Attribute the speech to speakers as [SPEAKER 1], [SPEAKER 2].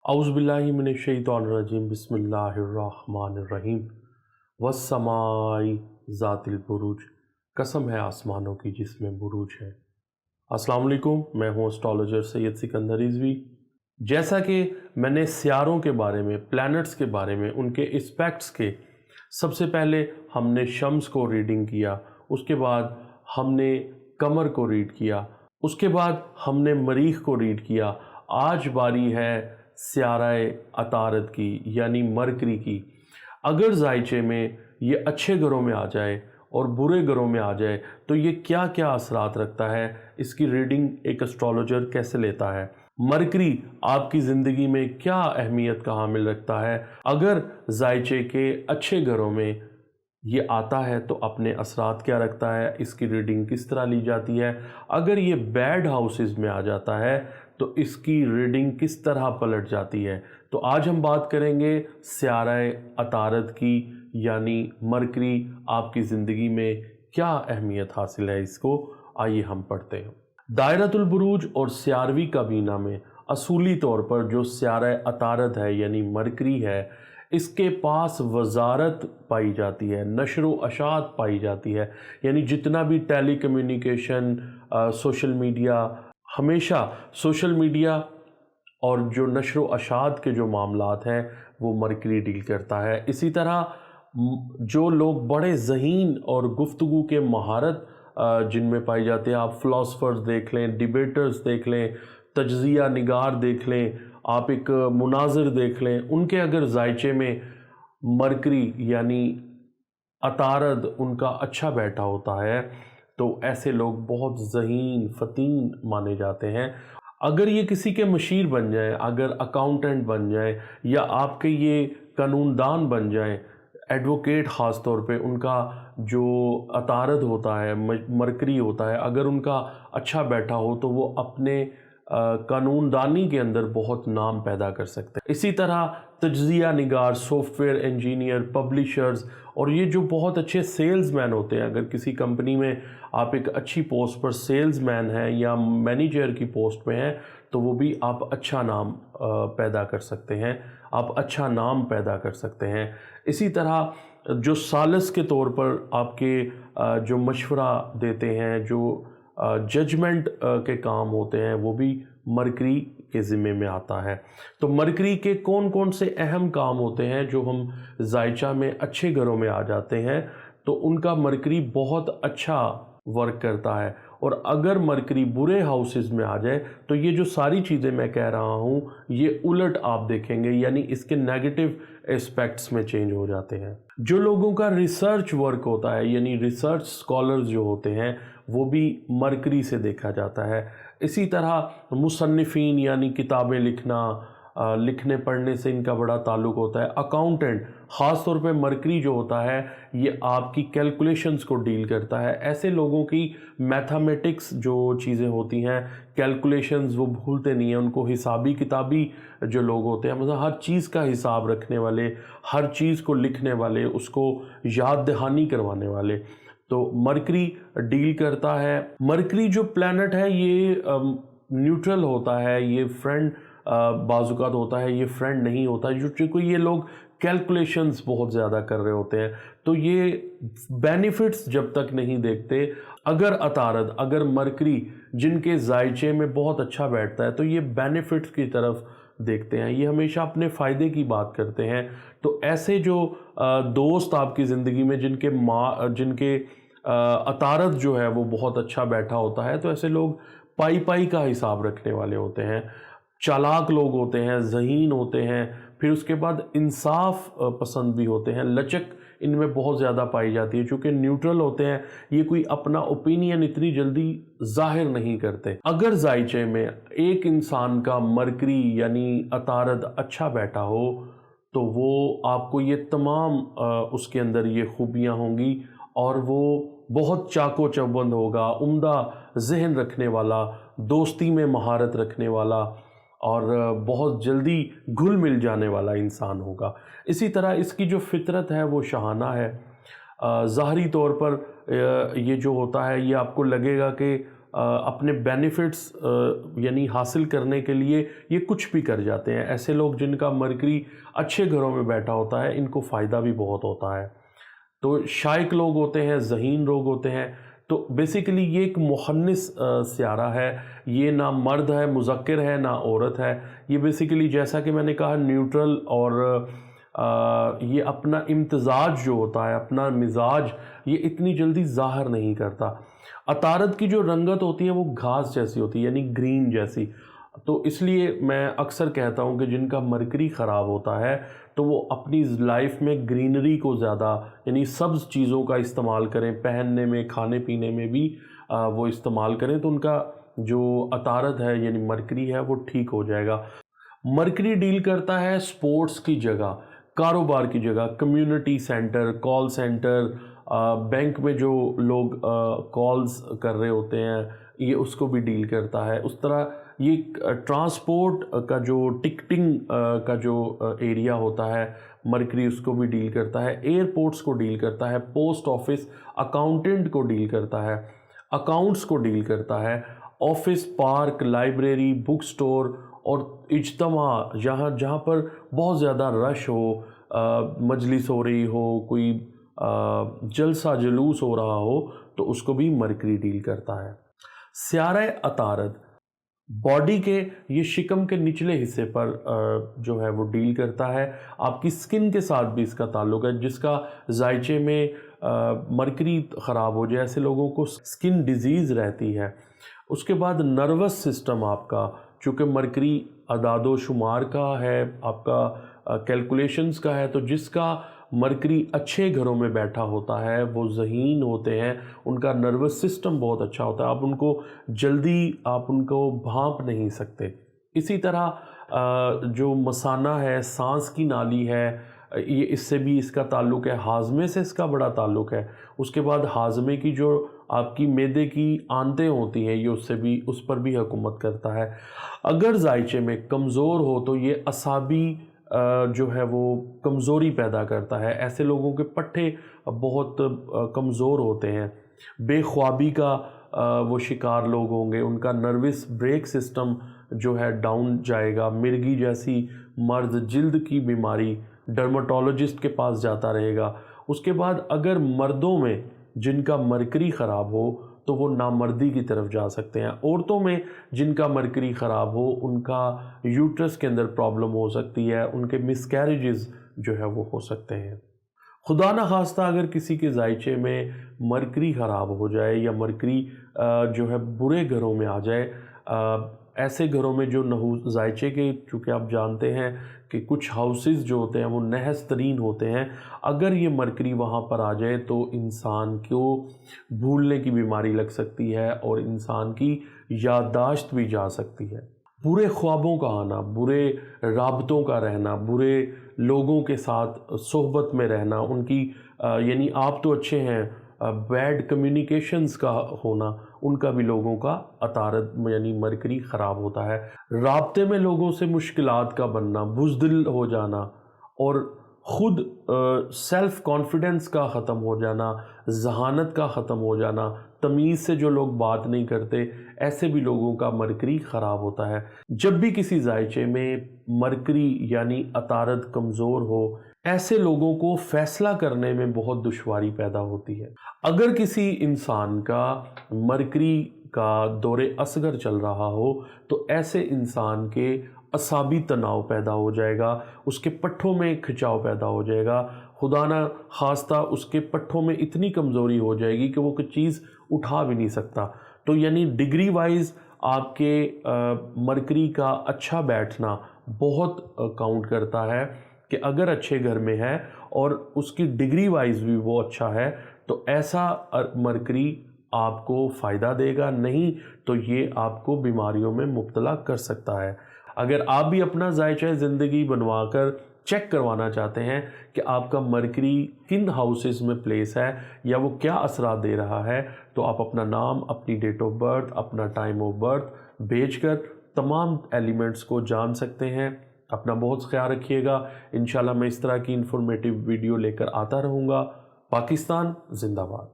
[SPEAKER 1] औज़ुबिल्लाहि मिनश्शैतानिर्रजीम बिस्मिल्लाहिर्रहमानिर्रहीम वस्समाई ज़ातिल बुरूज। कसम है आसमानों की जिसमें बुरूज है। अस्सलाम वालेकुम, मैं हूँ एस्ट्रोलॉजर सैयद सिकंदर रिज़वी। जैसा कि मैंने सियारों के बारे में, प्लैनेट्स के बारे में, उनके एस्पेक्ट्स के, सबसे पहले हमने शम्स को रीडिंग किया, उसके बाद हमने कमर को रीड किया, उसके बाद हमने मरीख को रीड किया। आज बारी है सियाराए अतारद की यानी मरकरी की। अगर जायचे में ये अच्छे घरों में आ जाए और बुरे घरों में आ जाए तो ये क्या क्या असरात रखता है, इसकी रीडिंग एक एस्ट्रोलॉजर कैसे लेता है। मरकरी आपकी ज़िंदगी में क्या अहमियत का हामिल रखता है। अगर जायचे के अच्छे घरों में ये आता है तो अपने असरात क्या रखता है, इसकी रीडिंग किस तरह ली जाती है। अगर ये बैड हाउसेस में आ जाता है तो इसकी रीडिंग किस तरह पलट जाती है। तो आज हम बात करेंगे सियाराए अतारद की यानी मरकरी आपकी ज़िंदगी में क्या अहमियत हासिल है, इसको आइए हम पढ़ते हैं। दायरतुल बुरूज और सियारवी काबीना में असूली तौर पर जो सियाराए अतारद है यानी मरकरी है, इसके पास वजारत पाई जाती है, नशर अशात पाई जाती है। यानी जितना भी टेली कम्युनिकेशन, सोशल मीडिया, हमेशा सोशल मीडिया और जो नशर अशात के जो मामलात हैं वो मरकरी डील करता है। इसी तरह जो लोग बड़े ज़हीन और गुफ्तगू के महारत जिनमें पाई जाती है, आप फ़िलासफ़र्स देख लें, डिबेटर्स देख लें, तज्ज़िया निगार देख लें, आप एक मुनाज़िर देख लें, उनके अगर जायचे में मरकरी यानी अतारद उनका अच्छा बैठा होता है तो ऐसे लोग बहुत ज़हीन फ़तीन माने जाते हैं। अगर ये किसी के मशीर बन जाए, अगर अकाउंटेंट बन जाए या आपके ये कानूनदान बन जाए, एडवोकेट ख़ास तौर पे, उनका जो अतारद होता है, मरकरी होता है, अगर उनका अच्छा बैठा हो तो वो अपने कानूनदानी के अंदर बहुत नाम पैदा कर सकते हैं। इसी तरह तज्ज़िया निगार, सॉफ्टवेयर इंजीनियर, पब्लिशर्स और ये जो बहुत अच्छे सेल्समैन होते हैं, अगर किसी कंपनी में आप एक अच्छी पोस्ट पर सेल्समैन हैं या मैनेजर की पोस्ट पे हैं तो वो भी आप अच्छा नाम पैदा कर सकते हैं, आप अच्छा नाम पैदा कर सकते हैं। इसी तरह जो सालिस के तौर पर आपके जो मशवरा देते हैं, जो जजमेंट के काम होते हैं, वो भी मरकरी के ज़िम्मे में आता है। तो मरकरी के कौन कौन से अहम काम होते हैं जो हम जायचा में अच्छे घरों में आ जाते हैं तो उनका मरकरी बहुत अच्छा वर्क करता है। और अगर मरकरी बुरे हाउसेस में आ जाए तो ये जो सारी चीज़ें मैं कह रहा हूँ ये उलट आप देखेंगे, यानी इसके नेगेटिव एस्पेक्ट्स में चेंज हो जाते हैं। जो लोगों का रिसर्च वर्क होता है यानी रिसर्च स्कॉलर्स जो होते हैं वो भी मरकरी से देखा जाता है। इसी तरह मुसन्निफ़ीन यानी किताबें लिखना, लिखने पढ़ने से इनका बड़ा ताल्लुक़ होता है। अकाउंटेंट ख़ास तौर पे मरकरी जो होता है ये आपकी कैलकुलेशंस को डील करता है। ऐसे लोगों की मैथमेटिक्स जो चीज़ें होती हैं, कैलकुलेशंस वो भूलते नहीं हैं, उनको हिसाबी किताबी जो लोग होते हैं, मतलब हर चीज़ का हिसाब रखने वाले, हर चीज़ को लिखने वाले, उसको याद दहानी करवाने वाले, तो मरकरी डील करता है। मरकरी जो प्लैनेट है ये न्यूट्रल होता है, ये फ्रेंड बाज़ुकात होता है, ये फ्रेंड नहीं होता, क्योंकि ये लोग कैलकुलेशंस बहुत ज़्यादा कर रहे होते हैं तो ये बेनिफिट्स जब तक नहीं देखते। अगर अतारद, अगर मरकरी जिनके जायचे में बहुत अच्छा बैठता है तो ये बेनिफिट्स की तरफ देखते हैं, ये हमेशा अपने फ़ायदे की बात करते हैं। तो ऐसे जो दोस्त आपकी ज़िंदगी में जिनके अतारद जो है वो बहुत अच्छा बैठा होता है तो ऐसे लोग पाई पाई का हिसाब रखने वाले होते हैं, चालाक लोग होते हैं, ज़हीन होते हैं, फिर उसके बाद इंसाफ पसंद भी होते हैं। लचक इनमें बहुत ज़्यादा पाई जाती है, चूँकि न्यूट्रल होते हैं, ये कोई अपना ओपिनियन इतनी जल्दी ज़ाहिर नहीं करते। अगर जायचे में एक इंसान का मरकरी यानी अतारद अच्छा बैठा हो तो वो आपको ये तमाम उसके अंदर ये खूबियाँ होंगी और वो बहुत चाको चौबंद होगा, उम्दा जहन रखने वाला, दोस्ती में महारत रखने वाला और बहुत जल्दी घुल मिल जाने वाला इंसान होगा। इसी तरह इसकी जो फितरत है वो शहाना है। ज़ाहरी तौर पर ये जो होता है ये आपको लगेगा कि اپنے بینیفٹس یعنی حاصل کرنے کے لیے یہ کچھ بھی کر جاتے ہیں۔ ایسے لوگ جن کا مرکری اچھے گھروں میں بیٹھا ہوتا ہے ان کو فائدہ بھی بہت ہوتا ہے۔ تو شائق لوگ ہوتے ہیں، ذہین لوگ ہوتے ہیں، تو بیسیکلی یہ ایک مخنث سیارہ ہے، یہ نہ مرد ہے مذکر ہے نہ عورت ہے، یہ بیسیکلی جیسا کہ میں نے کہا نیوٹرل، اور یہ اپنا امتزاج جو ہوتا ہے، اپنا مزاج یہ اتنی جلدی ظاہر نہیں کرتا۔ عطارد کی جو رنگت ہوتی ہے وہ گھاس جیسی ہوتی ہے، یعنی گرین جیسی، تو اس لیے میں اکثر کہتا ہوں کہ جن کا مرکری خراب ہوتا ہے تو وہ اپنی لائف میں گرینری کو زیادہ یعنی سبز چیزوں کا استعمال کریں، پہننے میں، کھانے پینے میں بھی وہ استعمال کریں، تو ان کا جو عطارد ہے یعنی مرکری ہے وہ ٹھیک ہو جائے گا۔ مرکری ڈیل کرتا ہے سپورٹس کی جگہ، کاروبار کی جگہ، community centre, call centre, bank میں جو لوگ کالز کر رہے ہوتے ہیں یہ اس کو بھی ڈیل کرتا ہے۔ اس طرح یہ ٹرانسپورٹ کا جو ٹکٹنگ کا جو ایریا ہوتا ہے مرکری اس کو بھی ڈیل کرتا ہے، ایئرپورٹس کو ڈیل کرتا ہے، پوسٹ آفس، اکاؤنٹنٹ کو ڈیل کرتا ہے، اکاؤنٹس کو ڈیل کرتا ہے، آفس، پارک، لائبریری، بک سٹور اور اجتماع، جہاں پر بہت زیادہ رش ہو، مجلس ہو رہی ہو، کوئی جلسہ جلوس ہو رہا ہو، تو اس کو بھی مرکری ڈیل کرتا ہے۔ سیارہ عطارد باڈی کے یہ شکم کے نچلے حصے پر جو ہے وہ ڈیل کرتا ہے، آپ کی سکن کے ساتھ بھی اس کا تعلق ہے۔ جس کا ذائچے میں مرکری خراب ہو جائے ایسے لوگوں کو سکن ڈیزیز رہتی ہے۔ اس کے بعد نروس سسٹم آپ کا، چونکہ مرکری اعداد و شمار کا ہے، آپ کا کیلکولیشنز کا ہے، تو جس کا مرکری اچھے گھروں میں بیٹھا ہوتا ہے وہ ذہین ہوتے ہیں، ان کا نروس سسٹم بہت اچھا ہوتا ہے، آپ ان کو جلدی آپ ان کو بھانپ نہیں سکتے۔ اسی طرح جو مثانہ ہے، سانس کی نالی ہے، یہ اس سے بھی اس کا تعلق ہے، ہاضمے سے اس کا بڑا تعلق ہے۔ اس کے بعد ہاضمے کی جو آپ کی معدے کی آنتیں ہوتی ہیں یہ اس پر بھی حکومت کرتا ہے۔ اگر ذائچے میں کمزور ہو تو یہ اعصابی جو ہے وہ کمزوری پیدا کرتا ہے، ایسے لوگوں کے پٹھے بہت کمزور ہوتے ہیں، بے خوابی کا وہ شکار لوگ ہوں گے، ان کا نروس بریک سسٹم جو ہے ڈاؤن جائے گا، مرگی جیسی مرض، جلد کی بیماری، ڈرمٹولوجسٹ کے پاس جاتا رہے گا۔ اس کے بعد اگر مردوں میں جن کا مرکری خراب ہو تو وہ نامردی کی طرف جا سکتے ہیں، عورتوں میں جن کا مرکری خراب ہو ان کا یوٹرس کے اندر پرابلم ہو سکتی ہے، ان کے مس کیریجز جو ہے وہ ہو سکتے ہیں۔ خدا نخواستہ اگر کسی کے ذائچے میں مرکری خراب ہو جائے یا مرکری جو ہے برے گھروں میں آ جائے، ایسے گھروں میں جو ذائچے کے، چونکہ آپ جانتے ہیں کہ کچھ ہاؤسز جو ہوتے ہیں وہ نحس ترین ہوتے ہیں، اگر یہ مرکری وہاں پر آ جائے تو انسان کو بھولنے کی بیماری لگ سکتی ہے اور انسان کی یادداشت بھی جا سکتی ہے۔ برے خوابوں کا آنا، برے رابطوں کا رہنا، برے لوگوں کے ساتھ صحبت میں رہنا، ان کی یعنی آپ تو اچھے ہیں، بیڈ کمیونیکیشنز کا ہونا، ان کا بھی لوگوں کا عطارد یعنی مرکری خراب ہوتا ہے۔ رابطے میں لوگوں سے مشکلات کا بننا، بزدل ہو جانا، اور خود سیلف کانفیڈنس کا ختم ہو جانا، ذہانت کا ختم ہو جانا، تمیز سے جو لوگ بات نہیں کرتے، ایسے بھی لوگوں کا مرکری خراب ہوتا ہے۔ جب بھی کسی ذائچے میں مرکری یعنی عطارد کمزور ہو، ایسے لوگوں کو فیصلہ کرنے میں بہت دشواری پیدا ہوتی ہے۔ اگر کسی انسان کا مرکری کا دور اصغر چل رہا ہو تو ایسے انسان کے اعصابی تناؤ پیدا ہو جائے گا، اس کے پٹھوں میں کھچاؤ پیدا ہو جائے گا، خدا نہ خواستہ اس کے پٹھوں میں اتنی کمزوری ہو جائے گی کہ وہ کوئی چیز اٹھا بھی نہیں سکتا۔ تو یعنی ڈگری وائز آپ کے مرکری کا اچھا بیٹھنا بہت کاؤنٹ کرتا ہے، کہ اگر اچھے گھر میں ہے اور اس کی ڈگری وائز بھی وہ اچھا ہے تو ایسا مرکری آپ کو فائدہ دے گا، نہیں تو یہ آپ کو بیماریوں میں مبتلا کر سکتا ہے۔ اگر آپ بھی اپنا ذائچہ زندگی بنوا کر چیک کروانا چاہتے ہیں کہ آپ کا مرکری کن ہاؤسز میں پلیس ہے یا وہ کیا اثرات دے رہا ہے، تو آپ اپنا نام، اپنی ڈیٹ آف برتھ، اپنا ٹائم آف برتھ بھیج کر تمام ایلیمنٹس کو جان سکتے ہیں۔ اپنا بہت خیال رکھیے گا، انشاءاللہ میں اس طرح کی انفارمیٹیو ویڈیو لے کر آتا رہوں گا۔ پاکستان زندہ باد۔